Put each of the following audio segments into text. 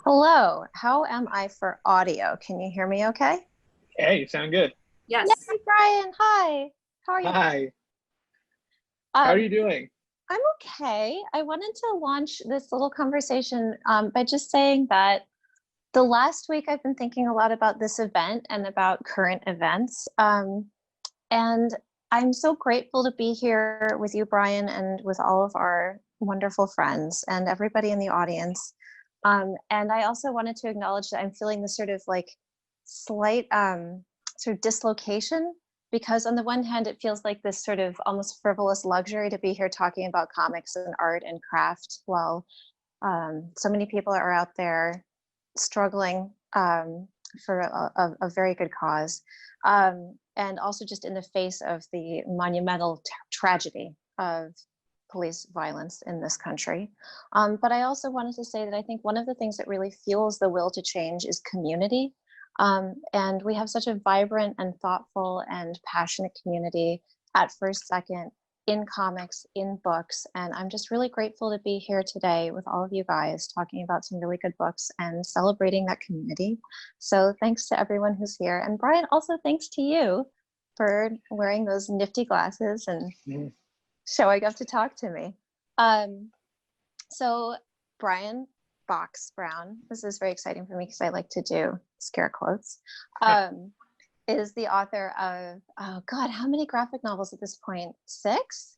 Hello, how am I for audio? Can you hear me okay? Hey, you sound good. Yes. Yay, Brian, hi. How are you? Hi. How are Um, you doing? I'm okay. I wanted to launch this little conversation by just saying that the last week I've been thinking a lot about this event and about current events. And I'm so grateful to be here with you, Brian, and with all of our wonderful friends and everybody in the audience. And I also wanted to acknowledge that I'm feeling this sort of like slight sort of dislocation because on the one hand, it feels like this sort of almost frivolous luxury to be here talking about comics and art and craft while so many people are out there struggling for a very good cause. And also just in the face of the monumental tragedy of police violence in this country. But I also wanted to say that I think one of the things that really fuels the will to change is community. And we have such a vibrant and thoughtful and passionate community at First Second in comics, in books. And I'm just really grateful to be here today with all of you guys talking about some really good books and celebrating that community. So thanks to everyone who's here. And Brian, also thanks to you for wearing those nifty glasses and showing up to talk to me. So Brian Box Brown, this is very exciting for me because I like to do scare quotes, is the author of, oh God, how many graphic novels at this point? 6?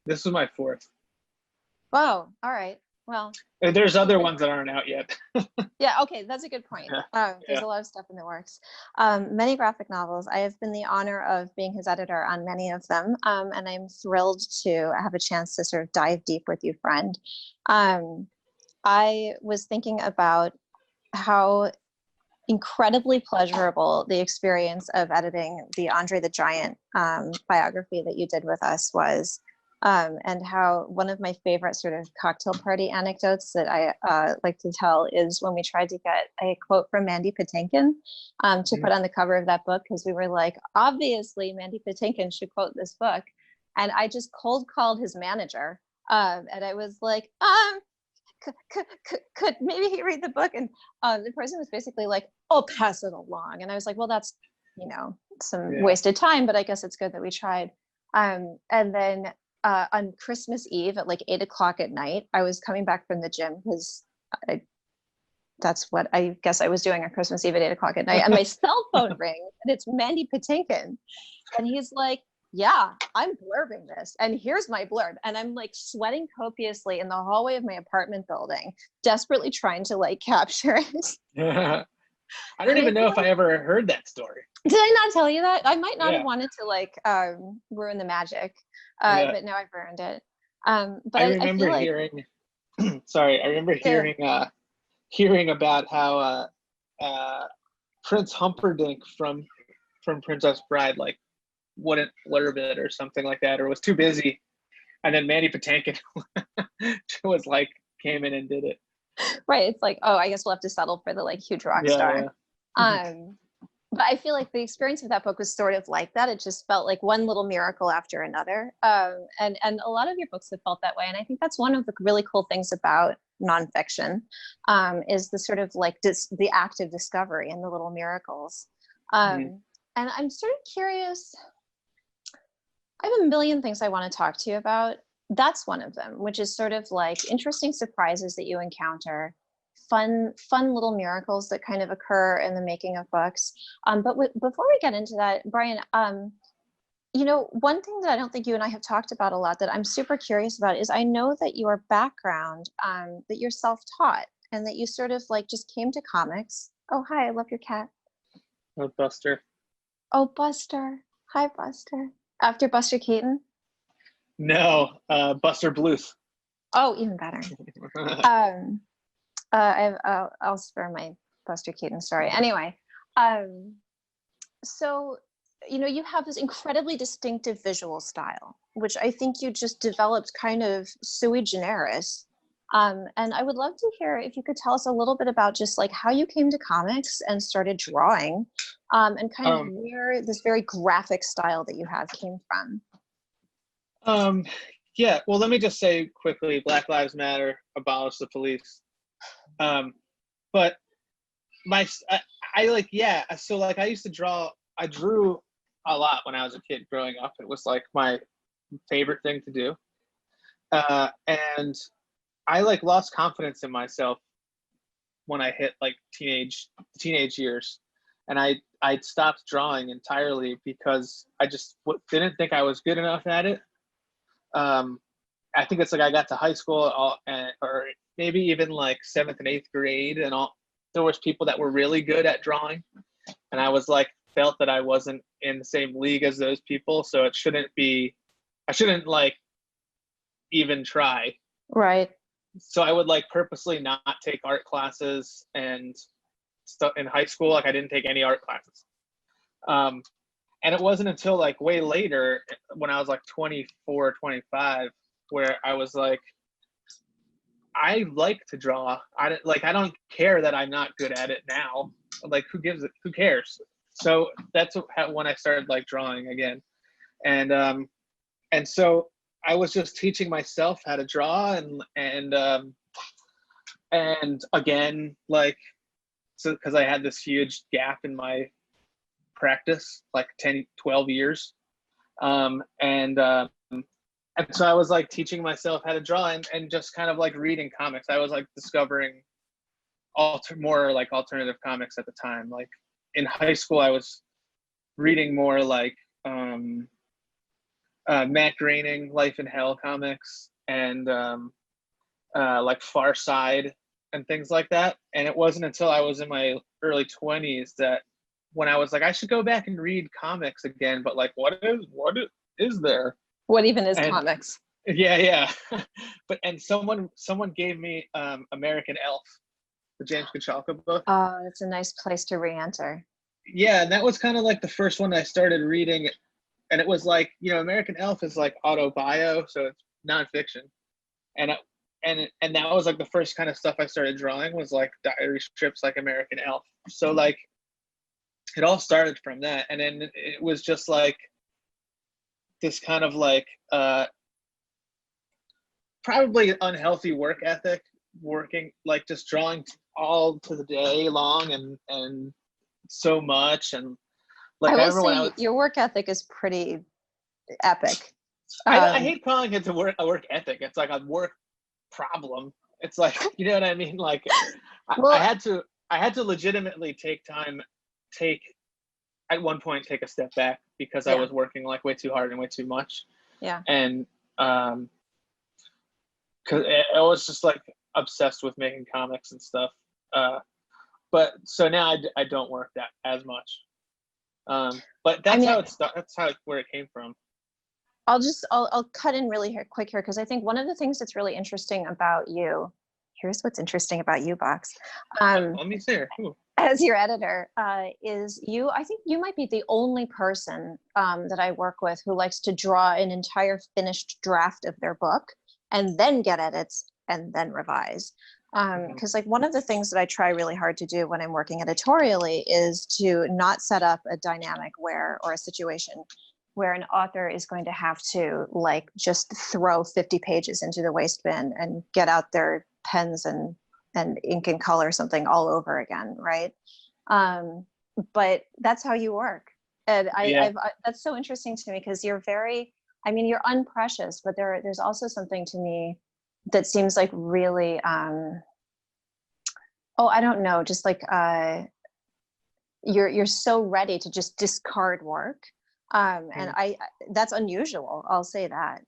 This is my fourth. Whoa, all right. Well, There's other ones that aren't out yet. yeah, okay, that's a good point. There's a lot of stuff in the works. Many graphic novels. I have been the honor of being his editor on many of them, and I'm thrilled to have a chance to sort of dive deep with you, friend. I was thinking about how incredibly pleasurable the experience of editing the Andre the Giant biography that you did with us was. And how one of my favorite sort of cocktail party anecdotes that I like to tell is when we tried to get a quote from Mandy Patinkin to put on the cover of that book, because we were like, obviously Mandy Patinkin should quote this book. And I just cold called his manager. And I was like, could maybe he read the book? And the person was basically like, oh, pass it along. And I was like, well, that's, some wasted time, but I guess it's good that we tried. And then on Christmas Eve at like 8 o'clock at night, I was coming back from the gym because that's what I guess I was doing on Christmas Eve at 8 o'clock at night. And my cell phone rings and it's Mandy Patinkin. And he's like, yeah, I'm blurbing this. And here's my blurb. And I'm like sweating copiously in the hallway of my apartment building, desperately trying to like capture it. I don't even know if I ever heard that story. Did I not tell you that? I might not have wanted to like ruin the magic, but now I've ruined it. But I remember hearing, sorry, I remember hearing about how Prince Humperdinck from Princess Bride like wouldn't blurb it or something like that, or was too busy, and then Mandy Patinkin was like came in and did it. Right, it's like, oh, I guess we'll have to settle for the like huge rock star. But I feel like the experience of that book was sort of like that. It just felt like one little miracle after another. And a lot of your books have felt that way. And I think that's one of the really cool things about nonfiction, is the sort of like the act of discovery and the little miracles. And I'm sort of curious, I have a million things I want to talk to you about. That's one of them, which is sort of like interesting surprises that you encounter, fun little miracles that kind of occur in the making of books. But before we get into that, Brian, one thing that I don't think you and I have talked about a lot that I'm super curious about is I know that your background, that you're self-taught and that you sort of like just came to comics. Oh, hi, I love your cat. Oh, Buster. Oh, Buster. Hi, Buster. After Buster Keaton? No, Buster Bluth. Oh, even better. I'll spare my Buster Keaton story. Anyway, so, you have this incredibly distinctive visual style, which I think you just developed kind of sui generis. And I would love to hear if you could tell us a little bit about just like how you came to comics and started drawing, and kind of where this very graphic style that you have came from. Yeah, well, let me just say quickly, Black Lives Matter, abolish the police. but I like, yeah. So like I used to draw, I drew a lot when I was a kid growing up. It was like my favorite thing to do. And I like lost confidence in myself when I hit like teenage years. And I stopped drawing entirely because I just didn't think I was good enough at it. I think it's like I got to high school or maybe even like 7th and 8th grade, and there was people that were really good at drawing, and I was like felt that I wasn't in the same league as those people, so I shouldn't like even try. Right. So I would like purposely not take art classes and stuff in high school. Like I didn't take any art classes. And it wasn't until like way later when I was like 24, 25, where I was like, I like to draw. I don't care that I'm not good at it now. Like who cares? So that's when I started like drawing again. And so I was just teaching myself how to draw and again, like, so because I had this huge gap in my practice, like 10, 12 years. And so I was like teaching myself how to draw and just kind of like reading comics. I was like discovering more like alternative comics at the time. Like in high school, I was reading more like Matt Groening, Life in Hell comics, and like Far Side and things like that. And it wasn't until I was in my early 20s that when I was like, I should go back and read comics again, but like, what is there? What even is comics? Yeah. And someone gave me American Elf, the James Kachalka book. Oh, it's a nice place to re-enter. Yeah, and that was kind of like the first one I started reading. And it was like, American Elf is like autobio, so it's nonfiction. And that was like the first kind of stuff I started drawing was like diary strips like American Elf. So like it all started from that. And then it was just like this kind of like probably unhealthy work ethic, working like just drawing all to the day long and so much. And like I will say your work ethic is pretty epic. I hate calling it a work ethic. It's like a work problem. It's like, you know what I mean? Like I had to legitimately at one point take a step back because I was working like way too hard and way too much. Yeah. And because I was just like obsessed with making comics and stuff. But so now I don't work that as much. But that's where it came from. I'll cut in really quick here because I think one of the things that's really interesting about you. Here's what's interesting about you, Box. Let me see her. As your editor, is you. I think you might be the only person that I work with who likes to draw an entire finished draft of their book and then get edits and then revise. Because like one of the things that I try really hard to do when I'm working editorially is to not set up a dynamic or a situation where an author is going to have to like just throw 50 pages into the waste bin and get out their pens and ink and color something all over again, right? But that's how you work. And that's so interesting to me because you're you're unprecious, but there's also something to me that seems like really, I don't know, just like you're so ready to just discard work. And that's unusual. I'll say that.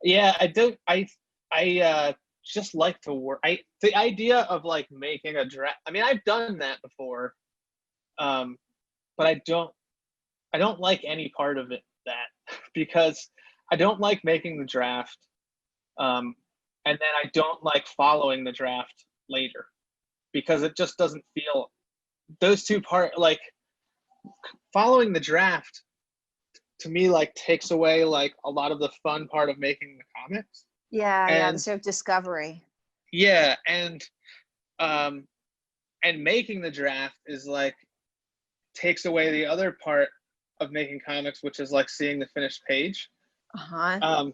Yeah, I just like to work. The idea of like making a draft. I mean, I've done that before, but I don't like any part of it because I don't like making the draft, and then I don't like following the draft later because it just doesn't feel those two part like following the draft to me like takes away like a lot of the fun part of making the comics. The sort of discovery. Yeah, and making the draft is like takes away the other part of making comics, which is like seeing the finished page. And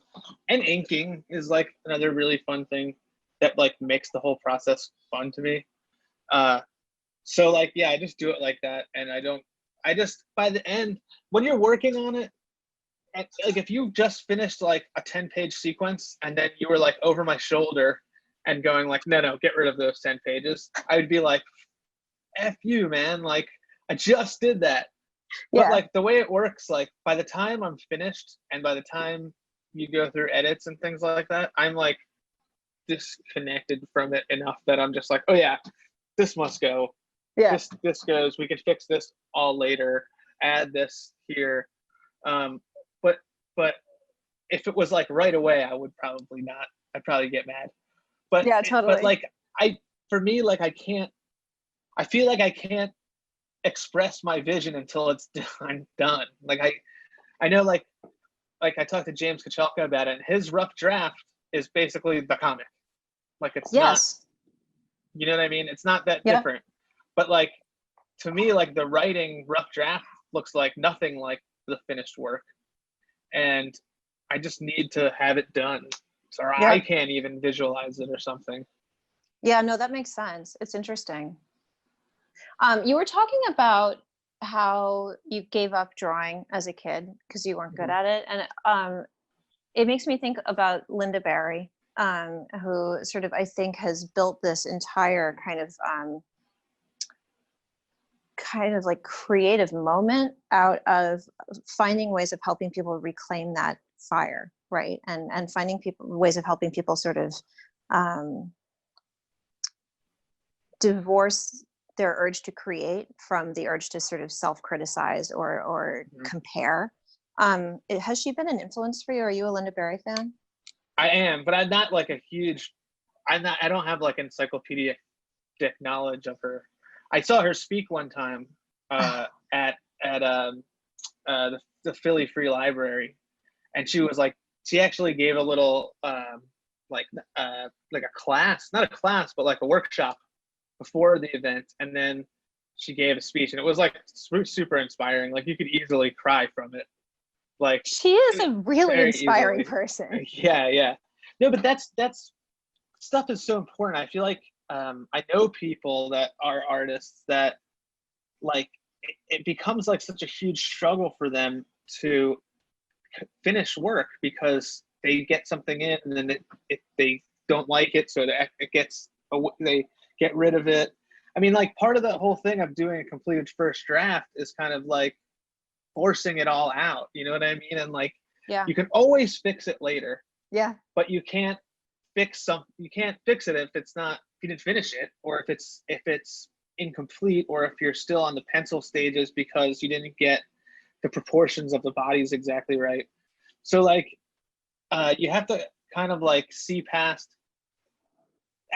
inking is like another really fun thing that like makes the whole process fun to me. So like, yeah, I just do it like that. And I just, by the end, when you're working on it, like if you just finished like a 10-page sequence and then you were like over my shoulder and going like, no, get rid of those 10 pages, I would be like, F you, man. Like, I just did that. Yeah. But like the way it works, like by the time I'm finished and by the time you go through edits and things like that, I'm like disconnected from it enough that I'm just like, oh yeah, this must go. Yeah. This goes. We can fix this all later. Add this here. But if it was like right away, I would probably not. I'd probably get mad. But Yeah, totally. But like for me, like I feel like I can't express my vision until it's done. Like I know like I talked to James Kachalka about it, and his rough draft is basically the comic. Like it's not, you know what I mean? It's not that different. But like to me, like the writing rough draft looks like nothing like the finished work. And I just need to have it done. Or I can't even visualize it or something. Yeah, no, that makes sense. It's interesting. You were talking about how you gave up drawing as a kid because you weren't good at it. And it makes me think about Linda Barry, who sort of, I think, has built this entire kind of like creative moment out of finding ways of helping people reclaim that fire, right? And finding ways of helping people sort of divorce their urge to create from the urge to sort of self-criticize or compare. Has she been an influence for you? Are you a Linda Barry fan? I am, but I'm not like I don't have like encyclopedic knowledge of her. I saw her speak one time at the Philly Free Library, and she was like, she actually gave a little like a class, not a class, but like a workshop before the event, and then she gave a speech, and it was like super inspiring. Like you could easily cry from it. Like she is a really inspiring person. Yeah. No, but that's stuff is so important. I feel like I know people that are artists that like it becomes like such a huge struggle for them to finish work because they get something in and then they don't like it, so they get rid of it. I mean, like part of the whole thing of doing a completed first draft is kind of like forcing it all out. You know what I mean? And like, you can always fix it later. Yeah. But you can't fix it if you didn't finish it, or if it's incomplete, or if you're still on the pencil stages because you didn't get the proportions of the bodies exactly right. So like, you have to kind of like see past.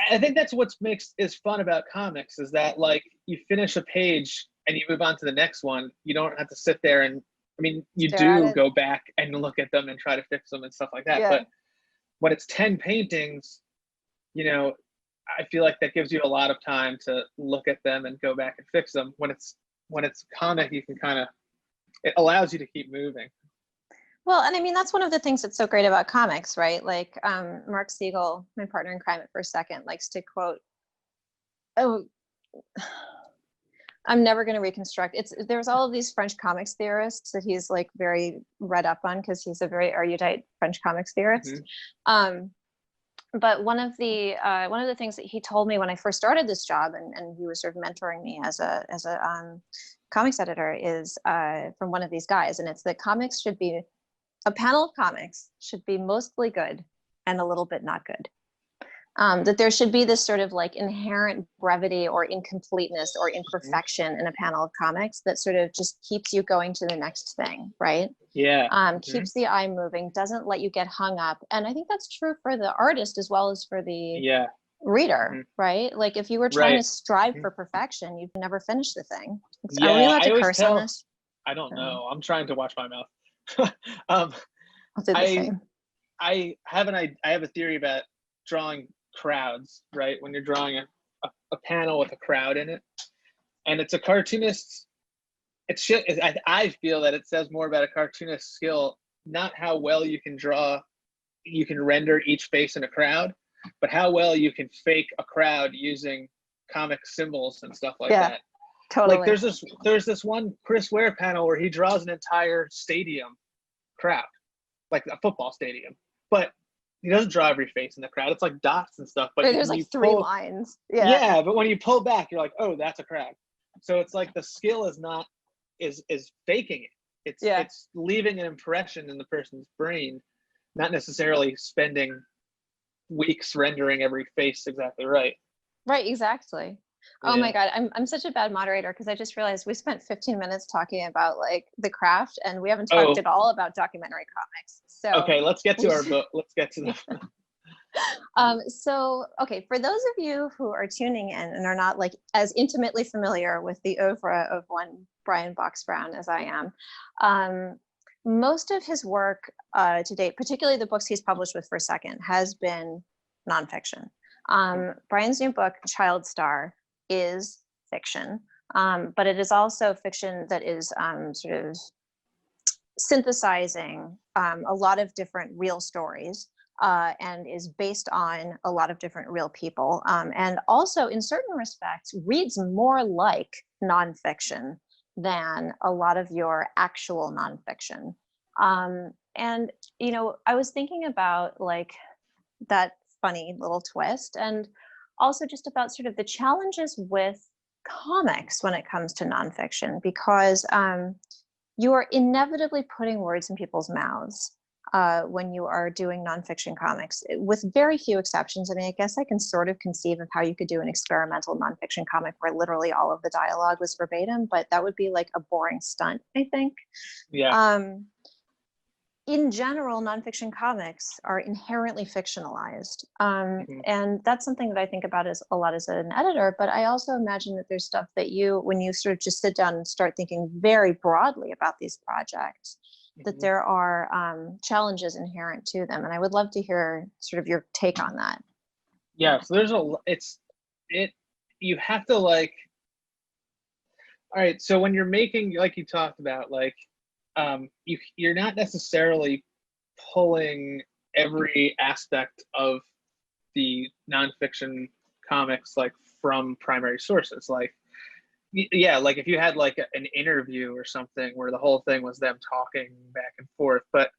I think that's what is fun about comics, is that like you finish a page and you move on to the next one. You don't have to sit there and, I mean, you do go back and look at them and try to fix them and stuff like that. Yeah. But when it's 10 paintings, you know, I feel like that gives you a lot of time to look at them and go back and fix them. When it's a comic, you can it allows you to keep moving. Well, and I mean, that's one of the things that's so great about comics, right? Like Mark Siegel, my partner in crime at First Second, likes to quote, "Oh, I'm never going to reconstruct." There's all of these French comics theorists that he's like very read up on because he's a very erudite French comics theorist. Mm-hmm. But one of the things that he told me when I first started this job, and he was sort of mentoring me as a comics editor, is from one of these guys, and it's that a panel of comics should be mostly good and a little bit not good. That there should be this sort of like inherent brevity or incompleteness or imperfection in a panel of comics that sort of just keeps you going to the next thing, right? Yeah. Keeps the eye moving, doesn't let you get hung up. And I think that's true for the artist as well as for the reader, right? Like if you were trying to strive for perfection, you'd never finich the thing. Are we allowed to curse on this? I don't know. I'm trying to watch my mouth. I'll do the same. I have a theory about drawing crowds, right? When you're drawing a panel with a crowd in it, and it's a cartoonist, I feel that it says more about a cartoonist skill, not how well you can render each face in a crowd, but how well you can fake a crowd using comic symbols and stuff like Yeah, that. totally. Like there's this one Chris Ware panel where he draws an entire stadium crowd, like a football stadium, but he doesn't draw every face in the crowd. It's like dots and stuff. But There's like three lines. Yeah. But when you pull back, you're like, oh, that's a crowd. So it's like the skill is not is faking it. It's leaving an impression in the person's brain, not necessarily spending weeks rendering every face exactly right. Right, exactly. Oh my God, I'm such a bad moderator because I just realized we spent 15 minutes talking about like the craft and we haven't talked at all about documentary comics. So okay, let's get to our book. Let's get to the so okay, for those of you who are tuning in and are not like as intimately familiar with the oeuvre of one Brian Box Brown as I am, most of his work to date, particularly the books he's published with For Second, has been nonfiction. Brian's new book, Child Star, is fiction, but it is also fiction that is sort of synthesizing a lot of different real stories and is based on a lot of different real people, and also in certain respects reads more like nonfiction than a lot of your actual nonfiction. And, you know, I was thinking about like that funny little twist and also just about sort of the challenges with comics when it comes to nonfiction, because you are inevitably putting words in people's mouths when you are doing nonfiction comics, with very few exceptions. I mean, I guess I can sort of conceive of how you could do an experimental nonfiction comic where literally all of the dialogue was verbatim, but that would be like a boring stunt, I think. Yeah. In general, nonfiction comics are inherently fictionalized. And that's something that I think about as a lot as an editor, but I also imagine that there's stuff that you, when you sort of just sit down and start thinking very broadly about these projects, that there are challenges inherent to them. And I would love to hear sort of your take on that. Yeah, so there's you have to like, all right, so when you're making, like you talked about, like, you're not necessarily pulling every aspect of the nonfiction comics like from primary sources. Like, yeah, like if you had like an interview or something where the whole thing was them talking back and forth, but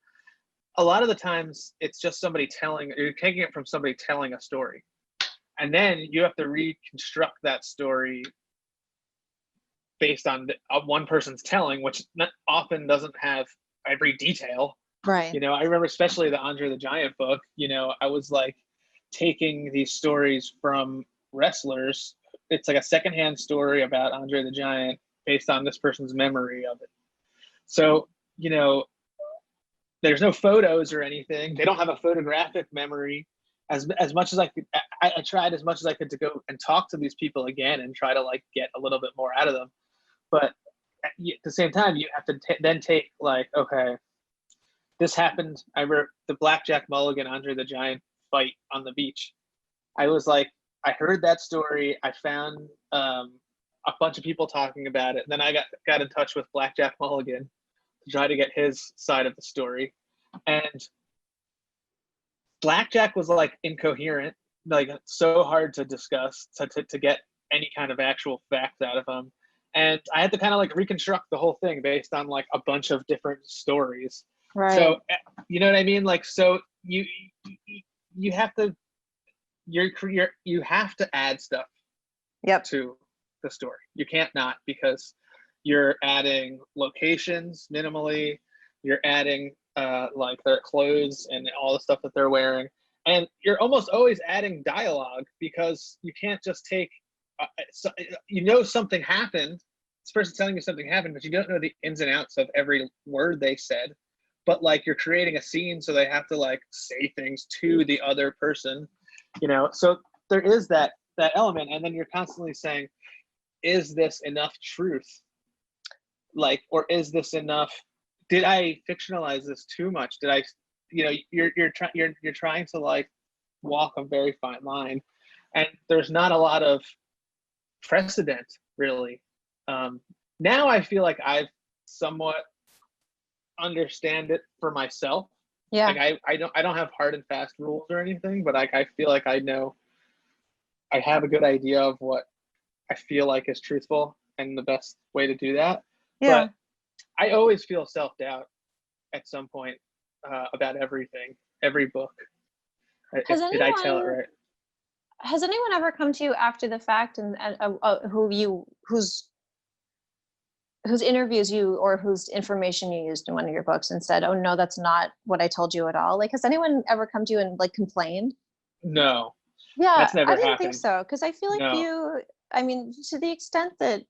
a lot of the times it's just somebody you're taking it from somebody telling a story, and then you have to reconstruct that story based on one person's telling, which often doesn't have every detail. Right. You know, I remember especially the Andre the Giant book, you know, I was like taking these stories from wrestlers. It's like a secondhand story about Andre the Giant based on this person's memory of it. So, you know, there's no photos or anything. They don't have a photographic memory. As much as I could, I tried as much as I could to go and talk to these people again and try to like get a little bit more out of them. But at the same time, you have to then take like, okay, this happened. I remember the Blackjack Mulligan Andre the Giant fight on the beach. I was like, I heard that story. I found a bunch of people talking about it. And then I got in touch with Blackjack Mulligan to try to get his side of the story. And Blackjack was like incoherent, like so hard to discuss, to get any kind of actual facts out of him. And I had to kind of like reconstruct the whole thing based on like a bunch of different stories. Right. So, you know what I mean? Like, so you have to, you have to add stuff to the story. You can't not, because you're adding locations minimally, you're adding like their clothes and all the stuff that they're wearing, and you're almost always adding dialogue, because you can't just take you know something happened, this person's telling you something happened, but you don't know the ins and outs of every word they said. But like you're creating a scene, so they have to like say things to the other person, you know. So there is that element, and then you're constantly saying, is this enough truth? Like, or is this enough? Did I fictionalize this too much? Did I, you know, you're trying to like walk a very fine line, and there's not a lot of precedent really. Now I feel like I've somewhat understand it for myself. Yeah. Like I don't have hard and fast rules or anything, but like I feel like I know, I have a good idea of what I feel like is truthful and the best way to do that. Yeah. But I always feel self-doubt at some point about everything, every book. Did I tell it right? Has anyone ever come to you after the fact and whose interviews you or whose information you used in one of your books and said, "Oh no, that's not what I told you at all"? Like, has anyone ever come to you and like complained? No, Yeah, that's never I didn't think happened. so, because I feel like No. I mean, to the extent that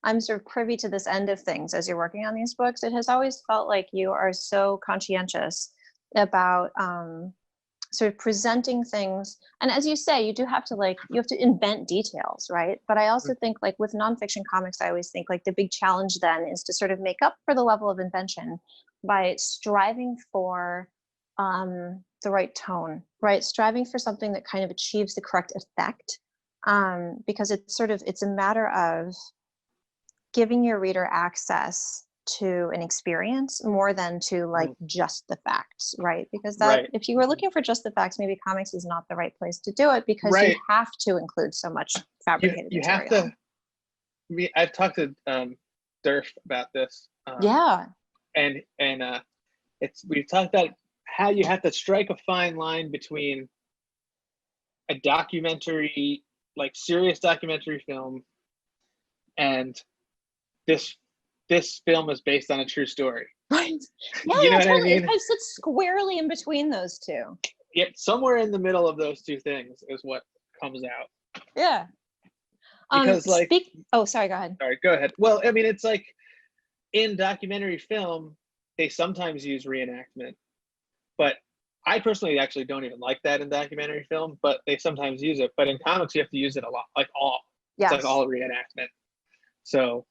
I'm sort of privy to this end of things as you're working on these books, it has always felt like you are so conscientious about sort of presenting things. And as you say, you have to invent details, right? But I also think like with nonfiction comics, I always think like the big challenge then is to sort of make up for the level of invention by striving for the right tone, right? Striving for something that kind of achieves the correct effect. Because it's a matter of giving your reader access to an experience more than to like just the facts, right? Because Right. if you were looking for just the facts, maybe comics is not the right place to do it, because Right. you have to include so much fabricated You material. have to. I've talked to Durf about this. Yeah. And we've talked about how you have to strike a fine line between a documentary, like serious documentary film, and this film is based on a true story. Right. Yeah, You know what totally. I mean? It kind of sits squarely in between those two. Yep, somewhere in the middle of those two things is what comes out. Yeah. Because Oh, sorry, go ahead. Sorry, go ahead. Well, I mean, it's like in documentary film, they sometimes use reenactment, but I personally actually don't even like that in documentary film, but they sometimes use it. But in comics, you have to use it a lot, like all. Yes. It's like all reenactment. So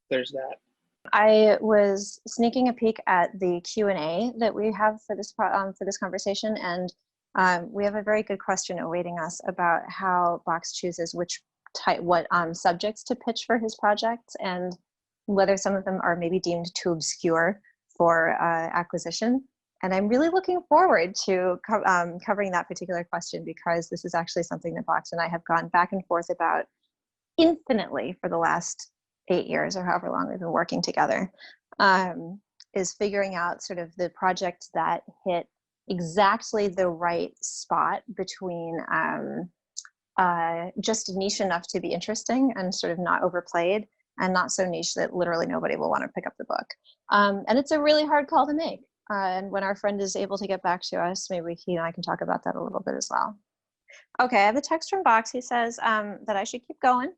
there's that. I was sneaking a peek at the Q&A that we have for this conversation, and we have a very good question awaiting us about how Box chooses what subjects to pitch for his projects, and whether some of them are maybe deemed too obscure for acquisition. And I'm really looking forward to covering that particular question, because this is actually something that Box and I have gone back and forth about infinitely for the last 8 years or however long we've been working together, is figuring out sort of the projects that hit exactly the right spot between just niche enough to be interesting and sort of not overplayed, and not so niche that literally nobody will want to pick up the book. And it's a really hard call to make. And when our friend is able to get back to us, maybe he and I can talk about that a little bit as well. Okay, I have a text from Box. He says that I should keep going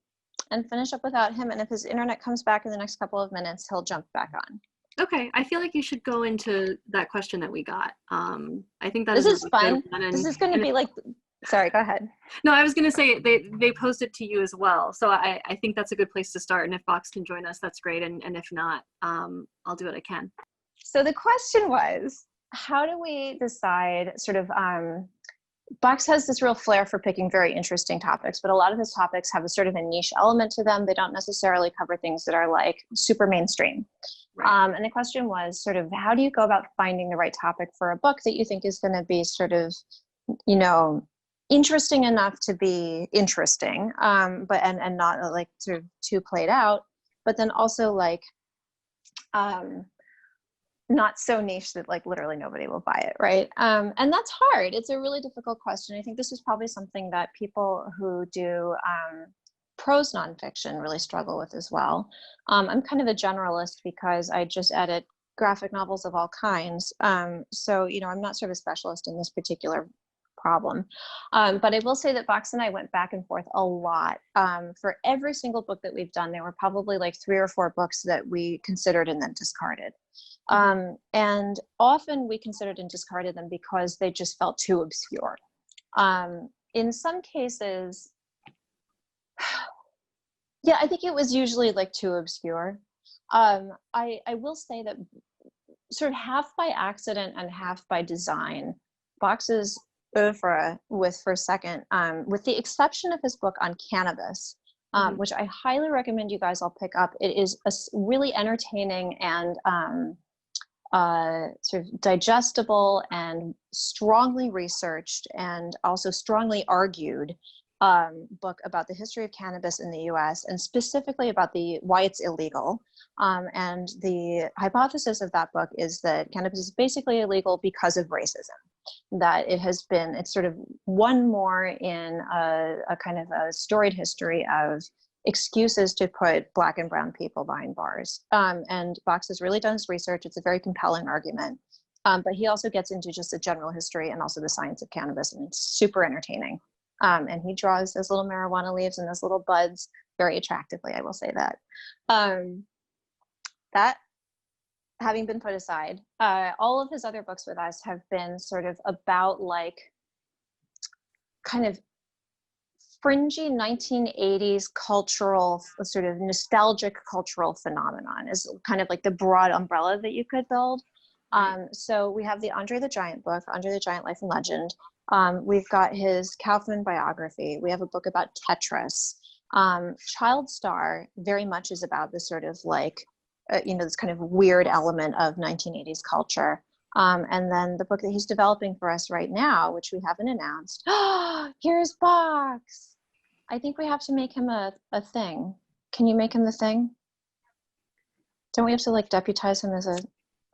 and finish up without him, and if his internet comes back in the next couple of minutes, he'll jump back on. Okay, I feel like you should go into that question that we got. I think that this is fun. This is going to be like, sorry, go ahead. No, I was going to say they posed it to you as well, so I think that's a good place to start. And if Box can join us, that's great. And if not, I'll do what I can. So the question was, how do we decide sort of Box has this real flair for picking very interesting topics, but a lot of his topics have a sort of a niche element to them. They don't necessarily cover things that are like super mainstream. Right. And the question was sort of, how do you go about finding the right topic for a book that you think is going to be sort of, interesting enough to be interesting, but and not like sort of too played out, but then also like not so niche that like literally nobody will buy it, right? And that's hard. It's a really difficult question. I think this is probably something that people who do prose nonfiction really struggle with as well. I'm kind of a generalist because I just edit graphic novels of all kinds. So, I'm not sort of a specialist in this particular problem. But I will say that Box and I went back and forth a lot. For every single book that we've done, there were probably like 3 or 4 books that we considered and then discarded. And often we considered and discarded them because they just felt too obscure. In some cases, yeah, I think it was usually like too obscure. I will say that sort of half by accident and half by design, Box's oeuvre with the exception of his book on cannabis, which I highly recommend you guys all pick up. It is a really entertaining and sort of digestible and strongly researched and also strongly argued book about the history of cannabis in the US, and specifically about why it's illegal. And the hypothesis of that book is that cannabis is basically illegal because of racism. That it's sort of one more in a kind of a storied history of excuses to put Black and brown people behind bars. And Box has really done his research. It's a very compelling argument. But he also gets into just the general history and also the science of cannabis, and it's super entertaining. And he draws those little marijuana leaves and those little buds very attractively, I will say that. That having been put aside, all of his other books with us have been sort of about like kind of fringy 1980s cultural, sort of nostalgic cultural phenomenon is kind of like the broad umbrella that you could build. So we have the Andre the Giant book, Andre the Giant Life and Legend. We've got his Kaufman biography. We have a book about Tetris. Child Star very much is about this sort of like, this kind of weird element of 1980s culture. And then the book that he's developing for us right now, which we haven't announced. Here's Box. I think we have to make him a thing. Can you make him the thing? Don't we have to like deputize him as a,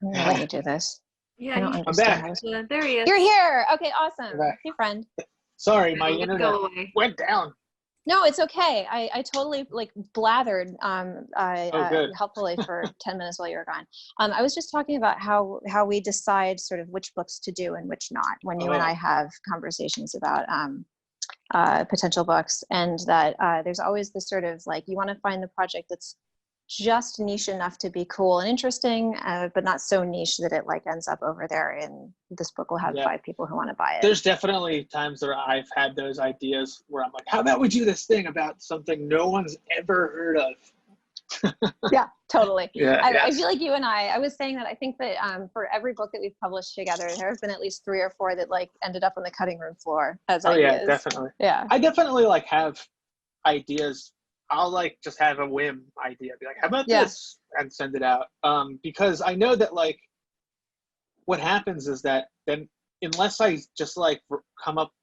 I'm gonna let you do this. Yeah, I don't I'm understand. back. there he is. You're here. Okay, awesome. I'm back. Hey, friend. Sorry, my Let's internet go away. went down. No, it's okay. I totally like blathered Good. helpfully for 10 minutes while you were gone. I was just talking about how we decide sort of which books to do and which not when you and I have conversations about potential books, and that there's always this sort of like, you want to find the project that's just niche enough to be cool and interesting, but not so niche that it like ends up over there and this book will have 5 people who want to buy it. There's definitely times where I've had those ideas where I'm like, how about we do this thing about something no one's ever heard of? Yeah, totally. Yeah, I feel like you and I was saying that I think that for every book that we've published together, there have been at least 3 or 4 that like ended up on the cutting room floor as ideas. Yeah, definitely. Yeah. I definitely like have ideas. I'll like just have a whim idea, be like, how about this, and send it out. Because I know that like what happens is that then unless I just like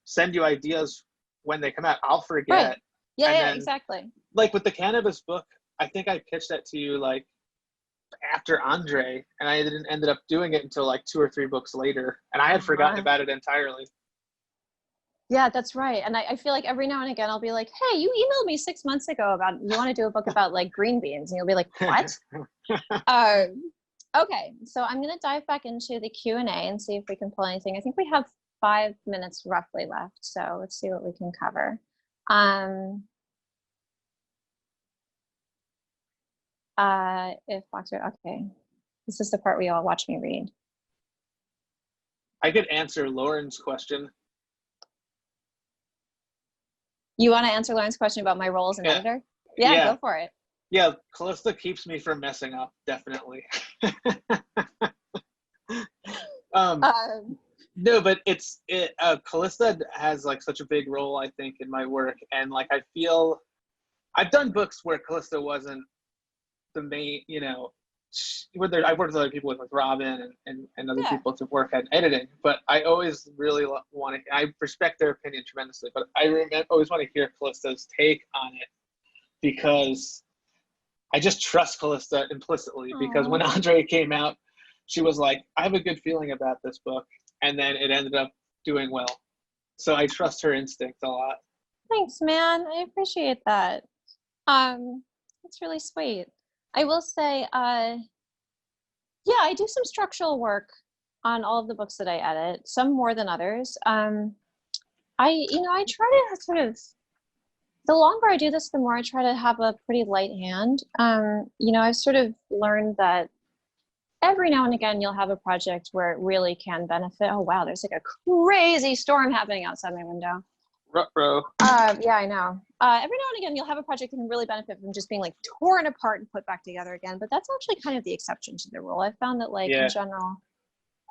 send you ideas when they come out, I'll forget. Right. Yeah, then, exactly. Like with the Cannabis book, I think I pitched that to you like after Andre, and I ended up doing it until like 2 or 3 books later, and I had forgotten about it entirely. Yeah, that's right. And I feel like every now and again, I'll be like, hey, you emailed me 6 months ago about, you want to do a book about like green beans. And you'll be like, what? Okay, so I'm going to dive back into the Q&A and see if we can pull anything. I think we have 5 minutes roughly left. So let's see what we can cover. If Boxer, okay. This is the part where you all watch me read. I could answer Lauren's question. You want to answer Lauren's question about my role as an editor? Yeah, go for it. Yeah, Calista keeps me from messing up, definitely. No, but Calista has like such a big role, I think, in my work, and like I feel I've done books where Calista wasn't the main, I've worked with other people like Robin and other people to work at editing, but I always really want to, I respect their opinion tremendously, but I always want to hear Callista's take on it, because I just trust Calista implicitly. Because when Andre came out, she was like, I have a good feeling about this book, and then it ended up doing well. So I trust her instinct a lot. Thanks, man. I appreciate that. That's really sweet. I will say, I do some structural work on all of the books that I edit, some more than others. I try to sort of, the longer I do this, the more I try to have a pretty light hand. I've sort of learned that every now and again, you'll have a project where it really can benefit. Oh, wow, there's like a crazy storm happening outside my window. Ruh-roh. Yeah, I know. Every now and again, you'll have a project that can really benefit from just being like torn apart and put back together again. But that's actually kind of the exception to the rule. I've found that in general,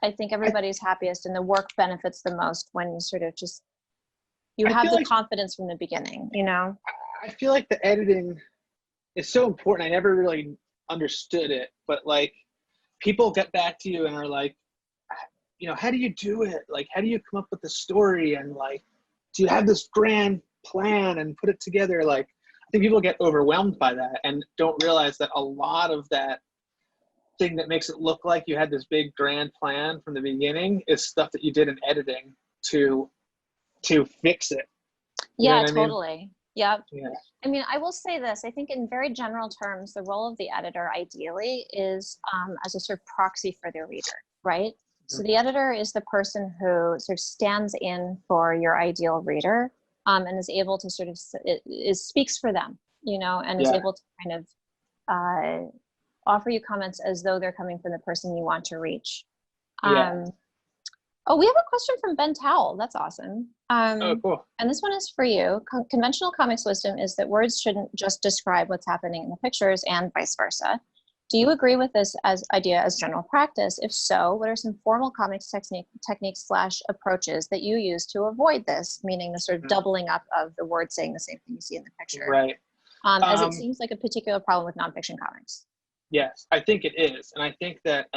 I think everybody's happiest and the work benefits the most when you sort of just, you have the confidence from the beginning, I feel like the editing is so important. I never really understood it, but like people get back to you and are like, how do you do it? Like, how do you come up with the story? And like, do you have this grand plan and put it together. Like, I think people get overwhelmed by that and don't realize that a lot of that thing that makes it look like you had this big grand plan from the beginning is stuff that you did in editing to fix it. You know Yeah, what I mean? totally. Yep. Yeah. I mean, I will say this. I think in very general terms, the role of the editor ideally is as a sort of proxy for the reader, right? So the editor is the person who sort of stands in for your ideal reader and is able to sort of, speaks for them, you know, and is able to kind of offer you comments as though they're coming from the person you want to reach. Oh, we have a question from Ben Towell. That's awesome. Oh, cool. And this one is for you. Conventional comics wisdom is that words shouldn't just describe what's happening in the pictures and vice versa. Do you agree with this idea as general practice? If so, what are some formal comics techniques / approaches that you use to avoid this, meaning the sort of doubling up of the word saying the same thing you see in the picture? Right. As it seems like a particular problem with nonfiction comics. Yes, I think it is. And I think that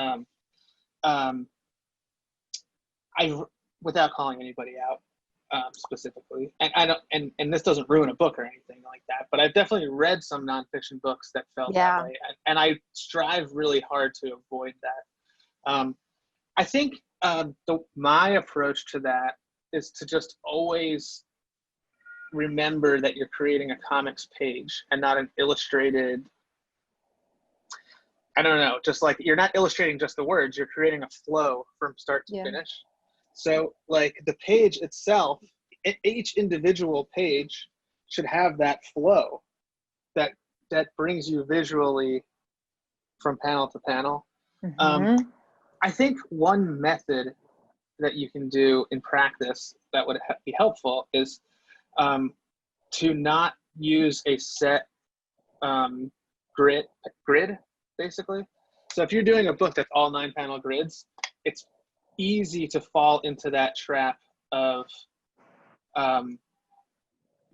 without calling anybody out specifically, and I don't, and this doesn't ruin a book or anything like that, but I've definitely read some nonfiction books that felt that way, and I strive really hard to avoid that. I think my approach to that is to just always remember that you're creating a comics page and not an illustrated. I don't know, just like you're not illustrating just the words, you're creating a flow from start to finish. So like the page itself, each individual page should have that flow that brings you visually from panel to panel. I think one method that you can do in practice that would be helpful is to not use a set grid, basically. So if you're doing a book that's all 9-panel grids, it's easy to fall into that trap of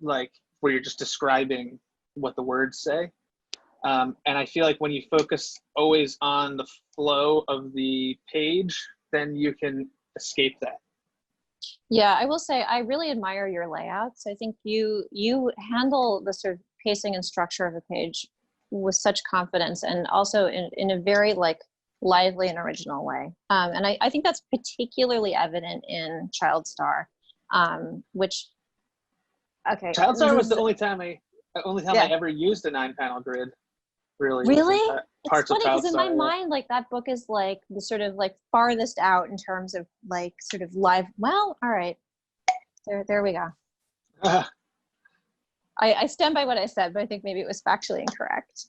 like where you're just describing what the words say. And I feel like when you focus always on the flow of the page, then you can escape that. Yeah, I will say I really admire your layouts. I think you handle the sort of pacing and structure of a page with such confidence, and also in a very like lively and original way. And I think that's particularly evident in Child Star, which, okay. Child Star was the only time I ever used a 9-panel grid. Really? It's funny because in my mind, like that book is like the sort of like farthest out in terms of like sort of live. Well, all right, there we go. I stand by what I said, but I think maybe it was factually incorrect.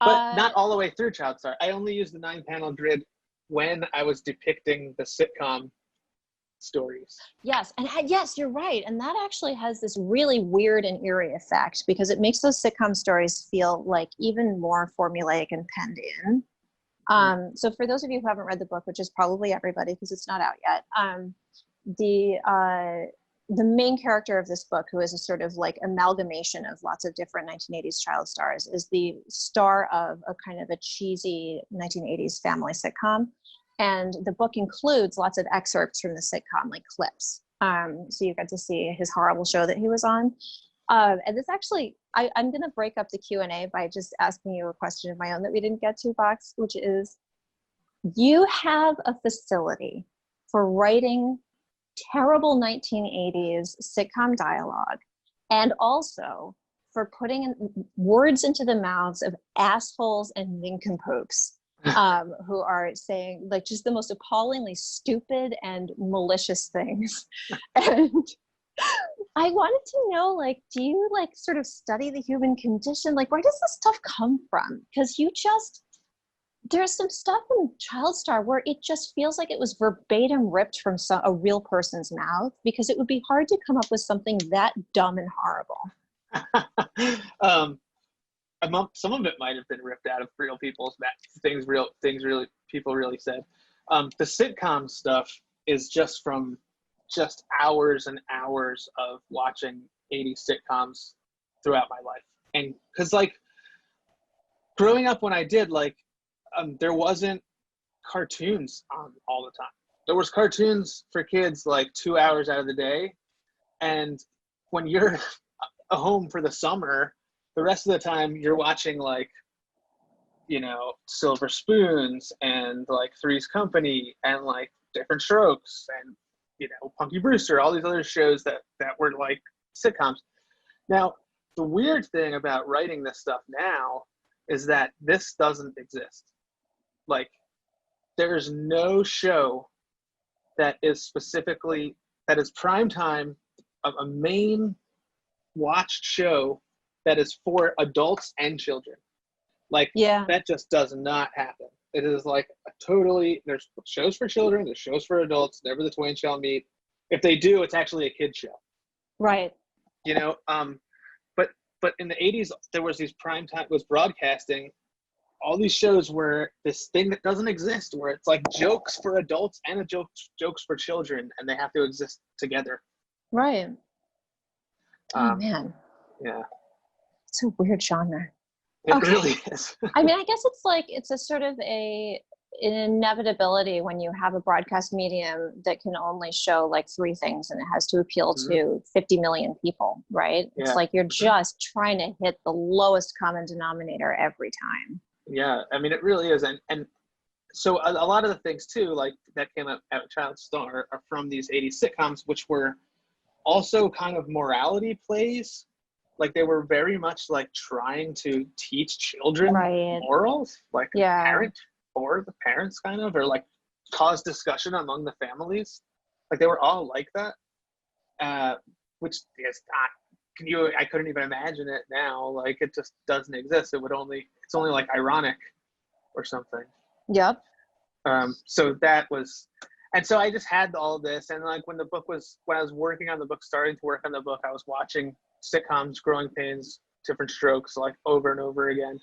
But not all the way through Child Star. I only used the 9-panel grid when I was depicting the sitcom stories. Yes, and yes, you're right. And that actually has this really weird and eerie effect because it makes those sitcom stories feel like even more formulaic and penned in. So for those of you who haven't read the book, which is probably everybody because it's not out yet, the main character of this book, who is a sort of like amalgamation of lots of different 1980s child stars, is the star of a kind of a cheesy 1980s family sitcom. And the book includes lots of excerpts from the sitcom, like clips. So you get to see his horrible show that he was on. And this actually, I'm going to break up the Q&A by just asking you a question of my own that we didn't get to, Box, which is, you have a facility for writing terrible 1980s sitcom dialogue, and also for putting words into the mouths of assholes and nincompoops who are saying like just the most appallingly stupid and malicious things. And I wanted to know, like, do you like sort of study the human condition? Like, where does this stuff come from? Because there's some stuff in Child Star where it just feels like it was verbatim ripped from a real person's mouth, because it would be hard to come up with something that dumb and horrible. Some of it might have been ripped out of real people's mouths. People really said. The sitcom stuff is just from hours and hours of watching 80s sitcoms throughout my life. And because like growing up when I did, like, there wasn't cartoons on all the time. There was cartoons for kids like 2 hours out of the day, And when you're home for the summer, the rest of the time you're watching like, you know, Silver Spoons and like Three's Company and like Different Strokes and, you know, Punky Brewster, all these other shows that were like sitcoms. Now, the weird thing about writing this stuff now is that this doesn't exist. Like, there's no show that is prime time of a main watched show that is for adults and children. Like, that just does not happen. It is like there's shows for children, there's shows for adults, never the twain shall meet. If they do, it's actually a kid show. Right. You know, but in the 80s, there was these prime time, was broadcasting all these shows where this thing that doesn't exist, where it's like jokes for adults and jokes for children, and they have to exist together. Right. Oh man. Yeah. It's a weird genre. It really is. I mean, I guess it's a sort of an inevitability when you have a broadcast medium that can only show like 3 things and it has to appeal to 50 million people, right? Yeah. It's like you're just trying to hit the lowest common denominator every time. Yeah, I mean, it really is. And so a lot of the things too, like that came out at Child Star, are from these 80s sitcoms, which were also kind of morality plays. Like they were very much like trying to teach children morals, like parent or the parents kind of, or like cause discussion among the families. Like they were all like that, which is not, I couldn't even imagine it now. Like it just doesn't exist. It's only like ironic or something. Yep. So that was, and so I just had all of this. And like when I was working on the book, starting to work on the book, I was watching sitcoms, Growing Pains, Different Strokes, like over and over again.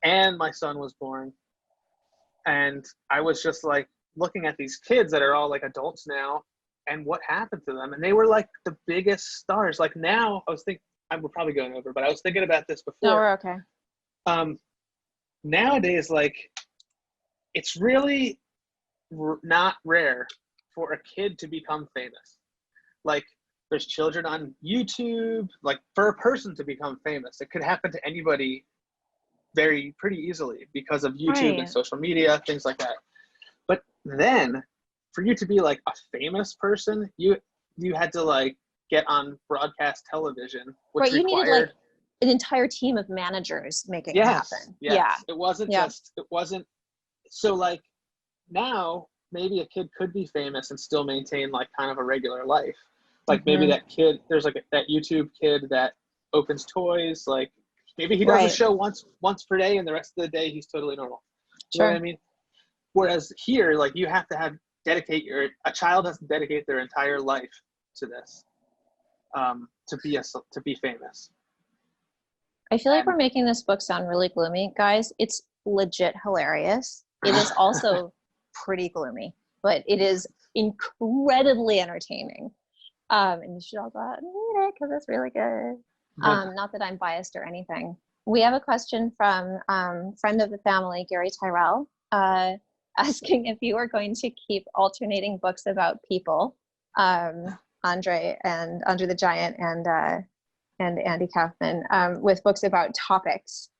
And my son was born. And I was just like looking at these kids that are all like adults now and what happened to them. And they were like the biggest stars. Like now I was thinking, we're probably going over, but I was thinking about this before. No, we're okay. Nowadays, like it's really not rare for a kid to become famous. Like there's children on YouTube, like for a person to become famous, it could happen to anybody pretty easily because of YouTube and social media, things like that. But then for you to be like a famous person, you had to like get on broadcast television, which you required needed like an entire team of managers making it happen. Yes. Yeah. It wasn't so like now maybe a kid could be famous and still maintain like kind of a regular life. Like maybe that kid, there's like that YouTube kid that opens toys, like maybe he does a show once per day and the rest of the day he's totally normal. You know what I mean? Whereas here, like you have to a child has to dedicate their entire life to this, to be famous. I feel like we're making this book sound really gloomy. Guys, it's legit hilarious. It is also pretty gloomy, but it is incredibly entertaining. And you should all go out and read it because it's really good. Not that I'm biased or anything. We have a question from friend of the family, Gary Tyrell, asking if you are going to keep alternating books about people, Andre the Giant and Andy Kaufman, with books about topics.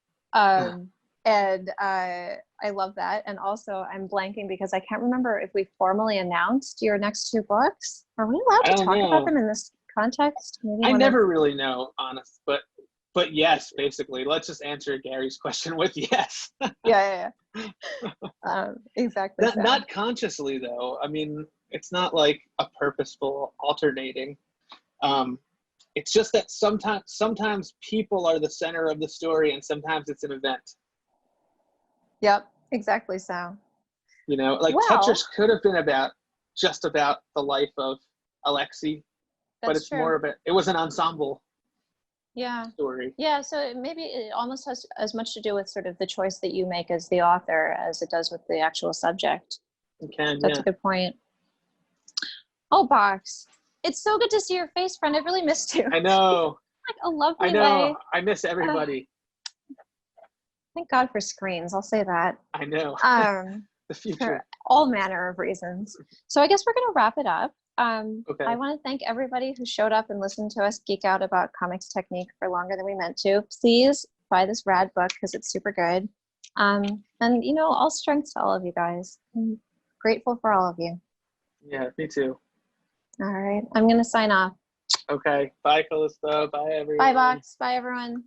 And I love that. And also I'm blanking because I can't remember if we formally announced your next 2 books. Are we allowed to talk about them in this context? I never really know, honest, but yes, basically. Let's just answer Gary's question with yes. Yeah. Exactly. Not consciously though. I mean, it's not like a purposeful alternating. It's just that sometimes people are the center of the story and sometimes it's an event. Yep, exactly so. You know, like Tetris could have been just about the life of Alexei, but it's more of it was an ensemble story. Yeah, so maybe it almost has as much to do with sort of the choice that you make as the author as it does with the actual subject. That's a good point. Oh, Box. It's so good to see your face, friend. I've really missed you. I know. Like a lovely I know. way. I miss everybody. Thank God for screens. I'll say that. I know. The future. For all manner of reasons. So I guess we're going to wrap it up. Okay. I want to thank everybody who showed up and listened to us geek out about comics technique for longer than we meant to. Please buy this rad book because it's super good. And all strengths to all of you guys. I'm grateful for all of you. Yeah, me too. All right, I'm gonna sign off. Okay. Bye, Calista. Bye, everyone. Bye, Box. Bye, everyone.